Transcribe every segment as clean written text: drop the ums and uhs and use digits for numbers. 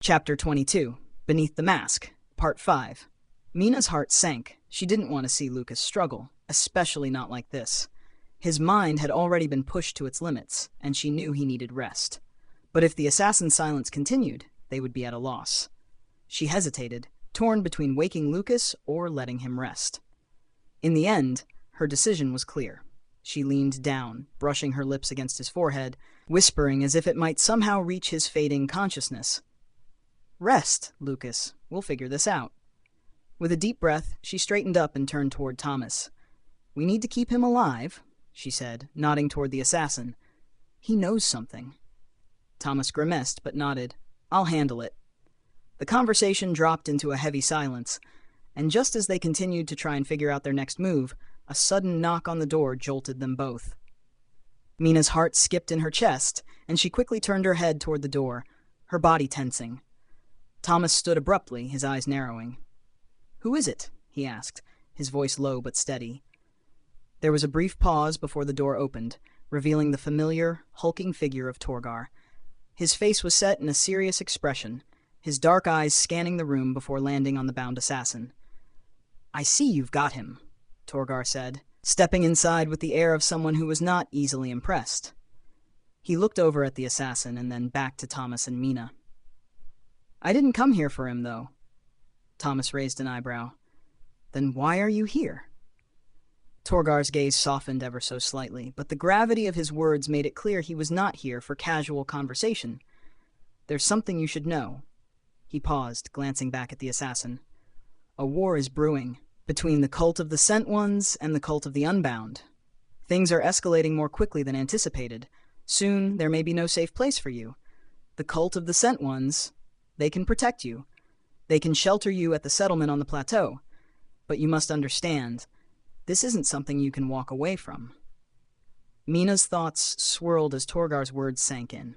Chapter 22. Beneath the Mask. Part 5. Mina's heart sank. She didn't want to see Lucas struggle, especially not like this. His mind had already been pushed to its limits, and she knew he needed rest. But if the assassin's silence continued, they would be at a loss. She hesitated, torn between waking Lucas or letting him rest. In the end, her decision was clear. She leaned down, brushing her lips against his forehead, whispering as if it might somehow reach his fading consciousness. "Rest, Lucas. We'll figure this out." With a deep breath, she straightened up and turned toward Thomas. "We need to keep him alive," she said, nodding toward the assassin. "He knows something." Thomas grimaced but nodded. "I'll handle it." The conversation dropped into a heavy silence, and just as they continued to try and figure out their next move, a sudden knock on the door jolted them both. Mina's heart skipped in her chest, and she quickly turned her head toward the door, her body tensing. Thomas stood abruptly, his eyes narrowing. "Who is it?" he asked, his voice low but steady. There was a brief pause before the door opened, revealing the familiar, hulking figure of Torgar. His face was set in a serious expression, his dark eyes scanning the room before landing on the bound assassin. "I see you've got him," Torgar said, stepping inside with the air of someone who was not easily impressed. He looked over at the assassin and then back to Thomas and Mina. "I didn't come here for him, though." Thomas raised an eyebrow. "Then why are you here?" Torgar's gaze softened ever so slightly, but the gravity of his words made it clear he was not here for casual conversation. "There's something you should know." He paused, glancing back at the assassin. "A war is brewing, between the cult of the Sent Ones and the cult of the Unbound. Things are escalating more quickly than anticipated. Soon there may be no safe place for you. The cult of the Sent Ones, they can protect you. They can shelter you at the settlement on the plateau. But you must understand, this isn't something you can walk away from." Mina's thoughts swirled as Torgar's words sank in.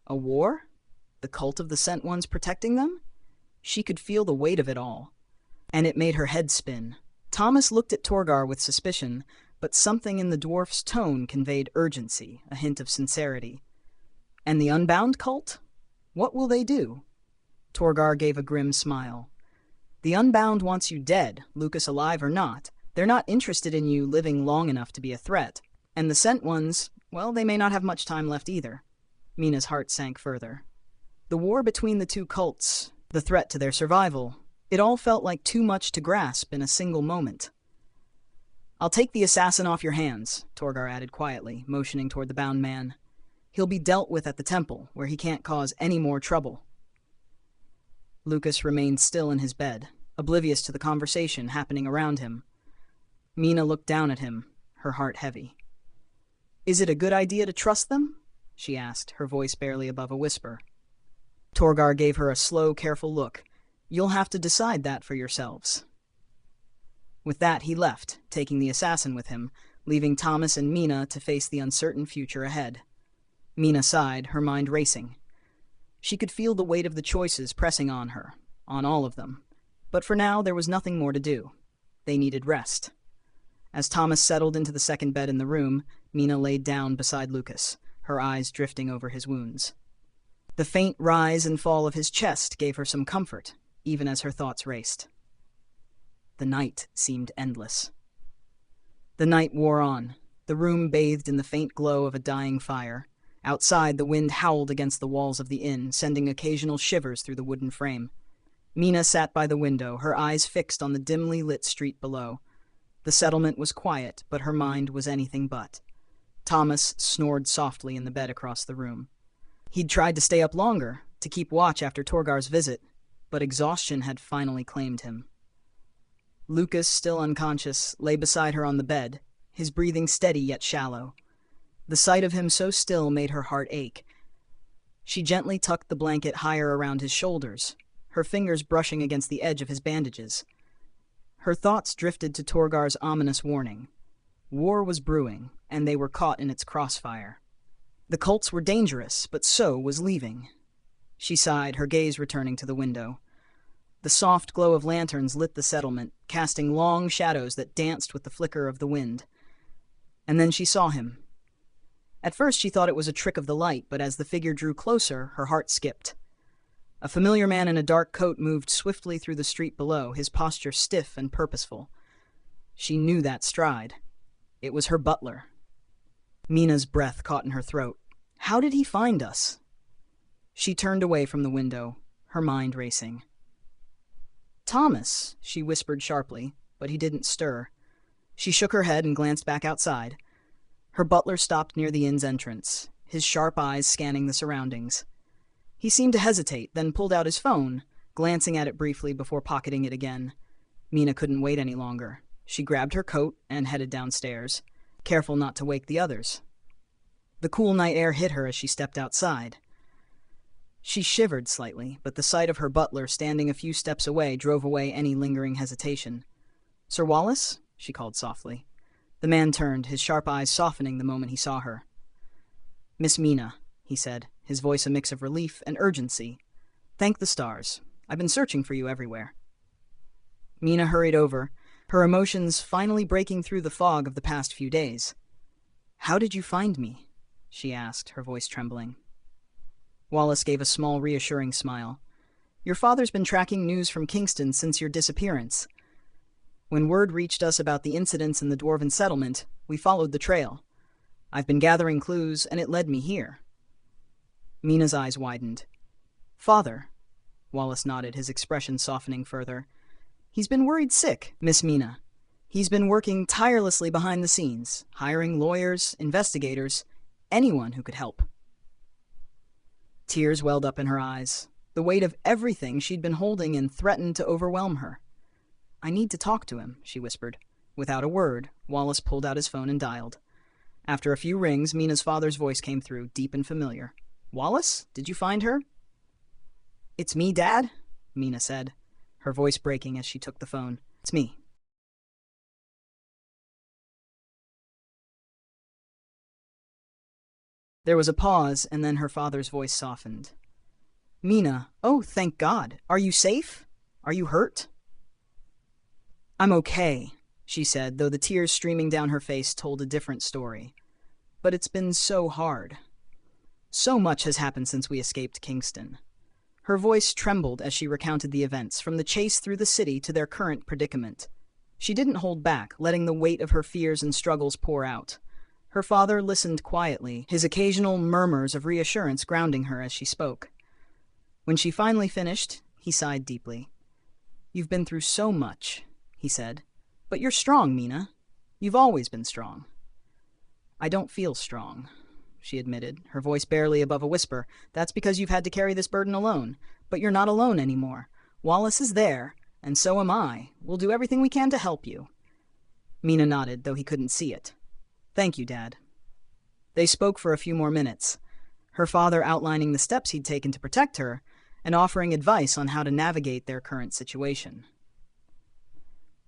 A war? The cult of the Sent Ones protecting them? She could feel the weight of it all, and it made her head spin. Thomas looked at Torgar with suspicion, but something in the dwarf's tone conveyed urgency, a hint of sincerity. "And the Unbound cult? What will they do?" Torgar gave a grim smile. "The Unbound wants you dead, Lucas alive or not. They're not interested in you living long enough to be a threat. And the Sent Ones, well, they may not have much time left either." Mina's heart sank further. The war between the two cults, the threat to their survival, it all felt like too much to grasp in a single moment. "I'll take the assassin off your hands," Torgar added quietly, motioning toward the bound man. "He'll be dealt with at the temple, where he can't cause any more trouble." Lucas remained still in his bed, oblivious to the conversation happening around him. Mina looked down at him, her heart heavy. "Is it a good idea to trust them?" she asked, her voice barely above a whisper. Torgar gave her a slow, careful look. "You'll have to decide that for yourselves." With that, he left, taking the assassin with him, leaving Thomas and Mina to face the uncertain future ahead. Mina sighed, her mind racing. She could feel the weight of the choices pressing on her, on all of them. But for now, there was nothing more to do. They needed rest. As Thomas settled into the second bed in the room, Mina laid down beside Lucas, her eyes drifting over his wounds. The faint rise and fall of his chest gave her some comfort, even as her thoughts raced. The night seemed endless. The night wore on, the room bathed in the faint glow of a dying fire. Outside, the wind howled against the walls of the inn, sending occasional shivers through the wooden frame. Mina sat by the window, her eyes fixed on the dimly lit street below. The settlement was quiet, but her mind was anything but. Thomas snored softly in the bed across the room. He'd tried to stay up longer, to keep watch after Torgar's visit, but exhaustion had finally claimed him. Lucas, still unconscious, lay beside her on the bed, his breathing steady yet shallow. The sight of him so still made her heart ache. She gently tucked the blanket higher around his shoulders, her fingers brushing against the edge of his bandages. Her thoughts drifted to Torgar's ominous warning. War was brewing, and they were caught in its crossfire. The cults were dangerous, but so was leaving. She sighed, her gaze returning to the window. The soft glow of lanterns lit the settlement, casting long shadows that danced with the flicker of the wind. And then she saw him. At first she thought it was a trick of the light, but as the figure drew closer, her heart skipped. A familiar man in a dark coat moved swiftly through the street below, his posture stiff and purposeful. She knew that stride. It was her butler. Mina's breath caught in her throat. How did he find us? She turned away from the window, her mind racing. Thomas, she whispered sharply, but he didn't stir. She shook her head and glanced back outside. Her butler stopped near the inn's entrance, his sharp eyes scanning the surroundings. He seemed to hesitate, then pulled out his phone, glancing at it briefly before pocketing it again. Mina couldn't wait any longer. She grabbed her coat and headed downstairs, careful not to wake the others. The cool night air hit her as she stepped outside. She shivered slightly, but the sight of her butler standing a few steps away drove away any lingering hesitation. "Sir Wallace?" she called softly. The man turned, his sharp eyes softening the moment he saw her. "Miss Mina," he said, his voice a mix of relief and urgency. "Thank the stars. I've been searching for you everywhere." Mina hurried over, her emotions finally breaking through the fog of the past few days. "How did you find me?" she asked, her voice trembling. Wallace gave a small, reassuring smile. "Your father's been tracking news from Kingston since your disappearance. When word reached us about the incidents in the Dwarven settlement, we followed the trail. I've been gathering clues, and it led me here." Mina's eyes widened. "Father?" Wallace nodded, his expression softening further. "He's been worried sick, Miss Mina. He's been working tirelessly behind the scenes, hiring lawyers, investigators, anyone who could help." Tears welled up in her eyes. The weight of everything she'd been holding in threatened to overwhelm her. "I need to talk to him," she whispered. Without a word, Wallace pulled out his phone and dialed. After a few rings, Mina's father's voice came through, deep and familiar. "Wallace, did you find her?" "It's me, Dad," Mina said, her voice breaking as she took the phone. "It's me." There was a pause, and then her father's voice softened. "Mina, oh, thank God. Are you safe? Are you hurt?" "I'm okay," she said, though the tears streaming down her face told a different story. "But it's been so hard. So much has happened since we escaped Kingston." Her voice trembled as she recounted the events, from the chase through the city to their current predicament. She didn't hold back, letting the weight of her fears and struggles pour out. Her father listened quietly, his occasional murmurs of reassurance grounding her as she spoke. When she finally finished, he sighed deeply. "You've been through so much," he said. "But you're strong, Mina. You've always been strong." "I don't feel strong," she admitted, her voice barely above a whisper. "That's because you've had to carry this burden alone. But you're not alone anymore. Wallace is there, and so am I. We'll do everything we can to help you." Mina nodded, though he couldn't see it. "Thank you, Dad." They spoke for a few more minutes, her father outlining the steps he'd taken to protect her and offering advice on how to navigate their current situation.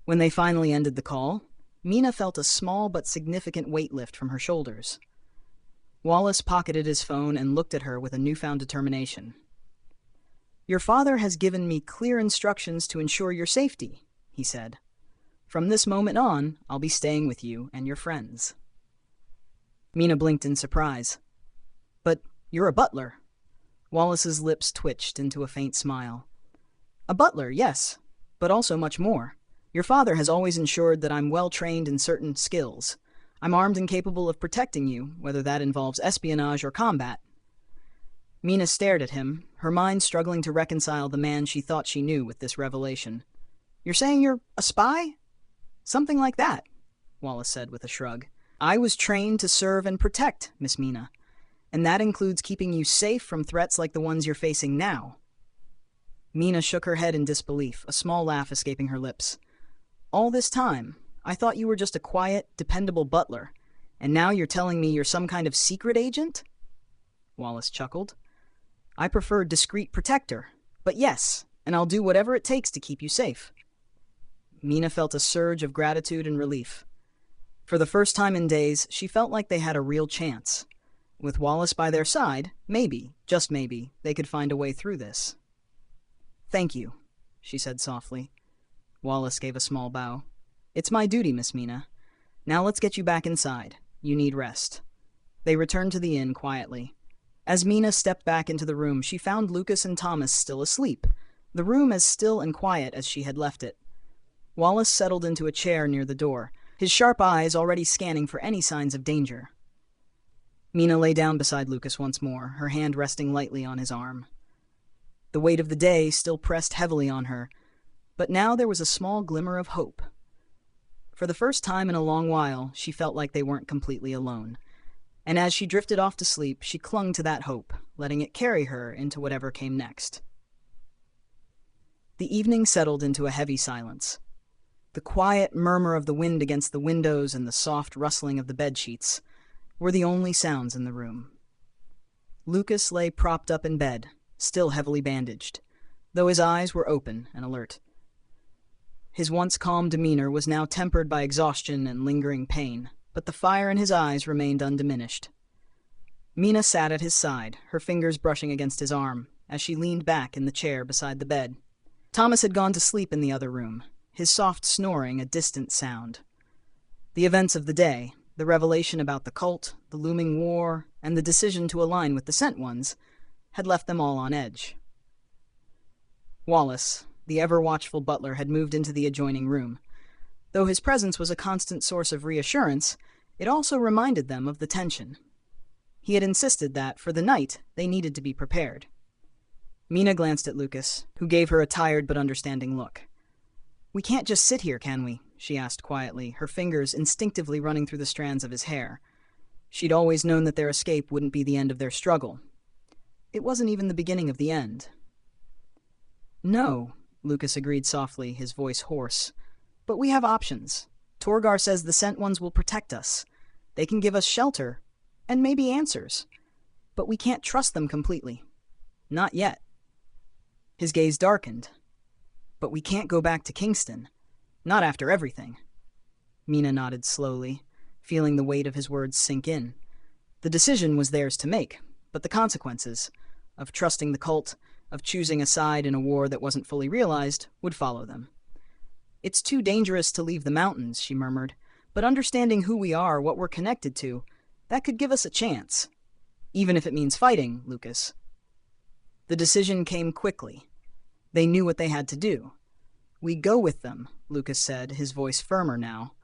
When they finally ended the call, Mina felt a small but significant weight lift from her shoulders. Wallace pocketed his phone and looked at her with a newfound determination. "Your father has given me clear instructions to ensure your safety," he said. "From this moment on, I'll be staying with you and your friends." Mina blinked in surprise. "But you're a butler." Wallace's lips twitched into a faint smile. "A butler, yes, but also much more. Your father has always ensured that I'm well trained in certain skills. I'm armed and capable of protecting you, whether that involves espionage or combat." Mina stared at him, her mind struggling to reconcile the man she thought she knew with this revelation. "You're saying you're a spy?" "Something like that," Wallace said with a shrug. "I was trained to serve and protect, Miss Mina, and that includes keeping you safe from threats like the ones you're facing now." Mina shook her head in disbelief, a small laugh escaping her lips. "All this time, I thought you were just a quiet, dependable butler, and now you're telling me you're some kind of secret agent?" Wallace chuckled. "I prefer discreet protector, but yes, and I'll do whatever it takes to keep you safe." Mina felt a surge of gratitude and relief. For the first time in days, she felt like they had a real chance. With Wallace by their side, maybe, just maybe, they could find a way through this. "Thank you," she said softly. Wallace gave a small bow. "It's my duty, Miss Mina. Now let's get you back inside. You need rest." They returned to the inn quietly. As Mina stepped back into the room, she found Lucas and Thomas still asleep, the room as still and quiet as she had left it. Wallace settled into a chair near the door, his sharp eyes already scanning for any signs of danger. Mina lay down beside Lucas once more, her hand resting lightly on his arm. The weight of the day still pressed heavily on her, but now there was a small glimmer of hope. For the first time in a long while, she felt like they weren't completely alone. And as she drifted off to sleep, she clung to that hope, letting it carry her into whatever came next. The evening settled into a heavy silence. The quiet murmur of the wind against the windows and the soft rustling of the bedsheets were the only sounds in the room. Lucas lay propped up in bed, still heavily bandaged, though his eyes were open and alert. His once calm demeanor was now tempered by exhaustion and lingering pain, but the fire in his eyes remained undiminished. Mina sat at his side, her fingers brushing against his arm, as she leaned back in the chair beside the bed. Thomas had gone to sleep in the other room, his soft snoring a distant sound. The events of the day, the revelation about the cult, the looming war, and the decision to align with the Sent Ones, had left them all on edge. Wallace, the ever-watchful butler, had moved into the adjoining room. Though his presence was a constant source of reassurance, it also reminded them of the tension. He had insisted that, for the night, they needed to be prepared. Mina glanced at Lucas, who gave her a tired but understanding look. "We can't just sit here, can we?" she asked quietly, her fingers instinctively running through the strands of his hair. She'd always known that their escape wouldn't be the end of their struggle. It wasn't even the beginning of the end. "No," Lucas agreed softly, his voice hoarse. "But we have options. Torgar says the Sent Ones will protect us. They can give us shelter, and maybe answers. But we can't trust them completely. Not yet." His gaze darkened. "But we can't go back to Kingston. Not after everything." Mina nodded slowly, feeling the weight of his words sink in. The decision was theirs to make, but the consequences, of trusting the cult, of choosing a side in a war that wasn't fully realized, would follow them. "It's too dangerous to leave the mountains," she murmured, "but understanding who we are, what we're connected to, that could give us a chance. Even if it means fighting, Lucas." The decision came quickly. They knew what they had to do. "We go with them," Lucas said, his voice firmer now.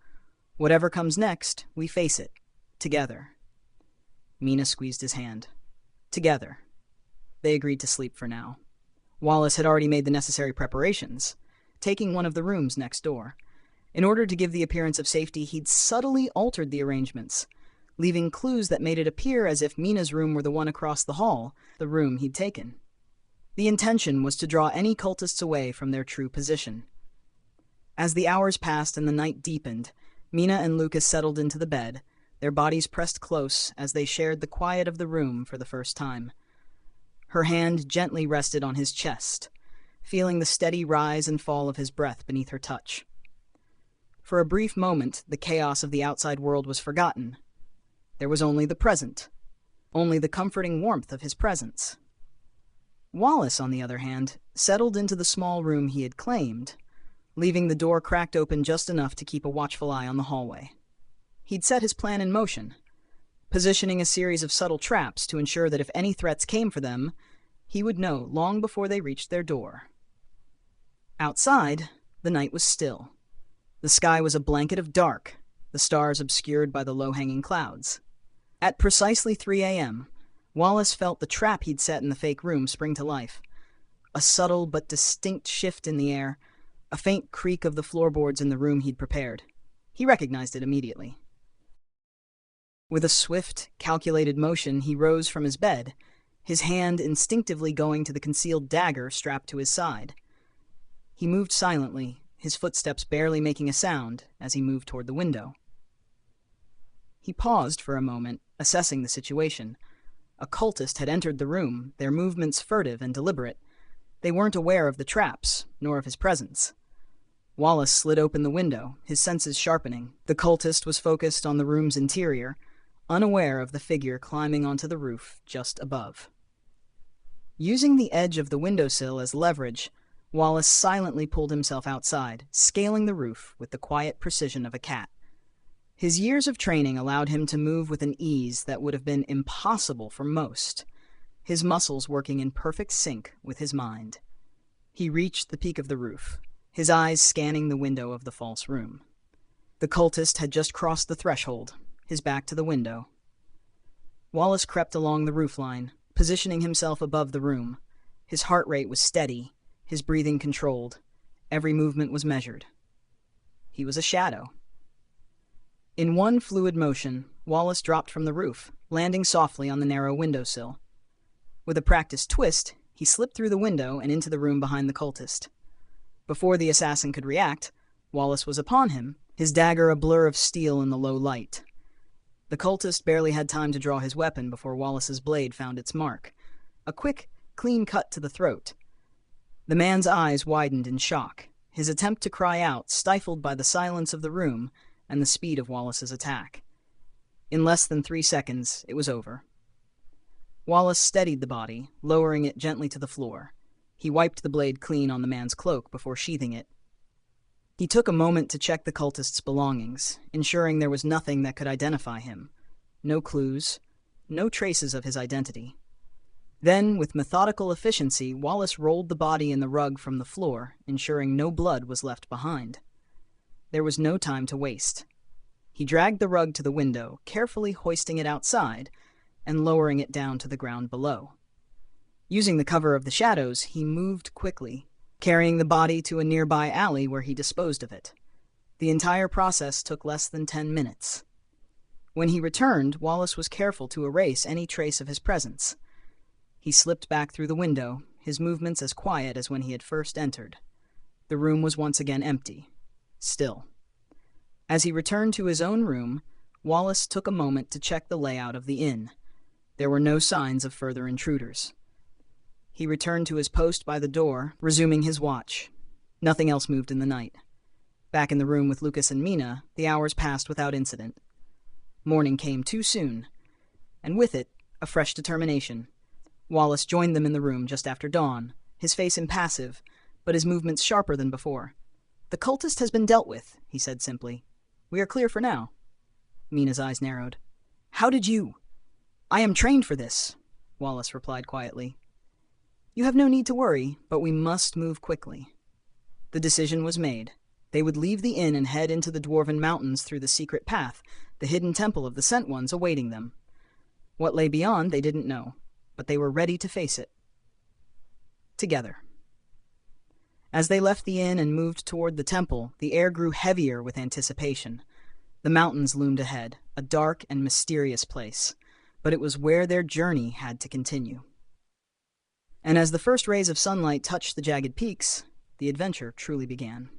"Whatever comes next, we face it. Together." Mina squeezed his hand. Together. They agreed to sleep for now. Wallace had already made the necessary preparations, taking one of the rooms next door. In order to give the appearance of safety, he'd subtly altered the arrangements, leaving clues that made it appear as if Mina's room were the one across the hall, the room he'd taken. The intention was to draw any cultists away from their true position. As the hours passed and the night deepened, Mina and Lucas settled into the bed, their bodies pressed close as they shared the quiet of the room for the first time. Her hand gently rested on his chest, feeling the steady rise and fall of his breath beneath her touch. For a brief moment, the chaos of the outside world was forgotten. There was only the present, only the comforting warmth of his presence. Wallace, on the other hand, settled into the small room he had claimed, leaving the door cracked open just enough to keep a watchful eye on the hallway. He'd set his plan in motion, positioning a series of subtle traps to ensure that if any threats came for them, he would know long before they reached their door. Outside, the night was still. The sky was a blanket of dark, the stars obscured by the low-hanging clouds. At precisely 3 a.m., Wallace felt the trap he'd set in the fake room spring to life. A subtle but distinct shift in the air, a faint creak of the floorboards in the room he'd prepared. He recognized it immediately. With a swift, calculated motion, he rose from his bed, his hand instinctively going to the concealed dagger strapped to his side. He moved silently, his footsteps barely making a sound as he moved toward the window. He paused for a moment, assessing the situation. A cultist had entered the room, their movements furtive and deliberate. They weren't aware of the traps, nor of his presence. Wallace slid open the window, his senses sharpening. The cultist was focused on the room's interior, unaware of the figure climbing onto the roof just above. Using the edge of the windowsill as leverage, Wallace silently pulled himself outside, scaling the roof with the quiet precision of a cat. His years of training allowed him to move with an ease that would have been impossible for most, his muscles working in perfect sync with his mind. He reached the peak of the roof, his eyes scanning the window of the false room. The cultist had just crossed the threshold, his back to the window. Wallace crept along the roofline, positioning himself above the room. His heart rate was steady, his breathing controlled. Every movement was measured. He was a shadow. In one fluid motion, Wallace dropped from the roof, landing softly on the narrow windowsill. With a practiced twist, he slipped through the window and into the room behind the cultist. Before the assassin could react, Wallace was upon him, his dagger a blur of steel in the low light. The cultist barely had time to draw his weapon before Wallace's blade found its mark. A quick, clean cut to the throat. The man's eyes widened in shock, his attempt to cry out stifled by the silence of the room and the speed of Wallace's attack. In less than 3 seconds, it was over. Wallace steadied the body, lowering it gently to the floor. He wiped the blade clean on the man's cloak before sheathing it. He took a moment to check the cultist's belongings, ensuring there was nothing that could identify him. No clues, no traces of his identity. Then, with methodical efficiency, Wallace rolled the body in the rug from the floor, ensuring no blood was left behind. There was no time to waste. He dragged the rug to the window, carefully hoisting it outside and lowering it down to the ground below. Using the cover of the shadows, he moved quickly, carrying the body to a nearby alley where he disposed of it. The entire process took less than 10 minutes. When he returned, Wallace was careful to erase any trace of his presence. He slipped back through the window, his movements as quiet as when he had first entered. The room was once again empty, still. As he returned to his own room, Wallace took a moment to check the layout of the inn. There were no signs of further intruders. He returned to his post by the door, resuming his watch. Nothing else moved in the night. Back in the room with Lucas and Mina, the hours passed without incident. Morning came too soon, and with it, a fresh determination. Wallace joined them in the room just after dawn, his face impassive, but his movements sharper than before. "The cultist has been dealt with," he said simply. "We are clear for now." Mina's eyes narrowed. "How did you—" "I am trained for this," Wallace replied quietly. "You have no need to worry, but we must move quickly." The decision was made. They would leave the inn and head into the Dwarven Mountains through the secret path, the hidden temple of the Sent Ones awaiting them. What lay beyond they didn't know, but they were ready to face it. Together. As they left the inn and moved toward the temple, the air grew heavier with anticipation. The mountains loomed ahead, a dark and mysterious place, but it was where their journey had to continue. And as the first rays of sunlight touched the jagged peaks, the adventure truly began.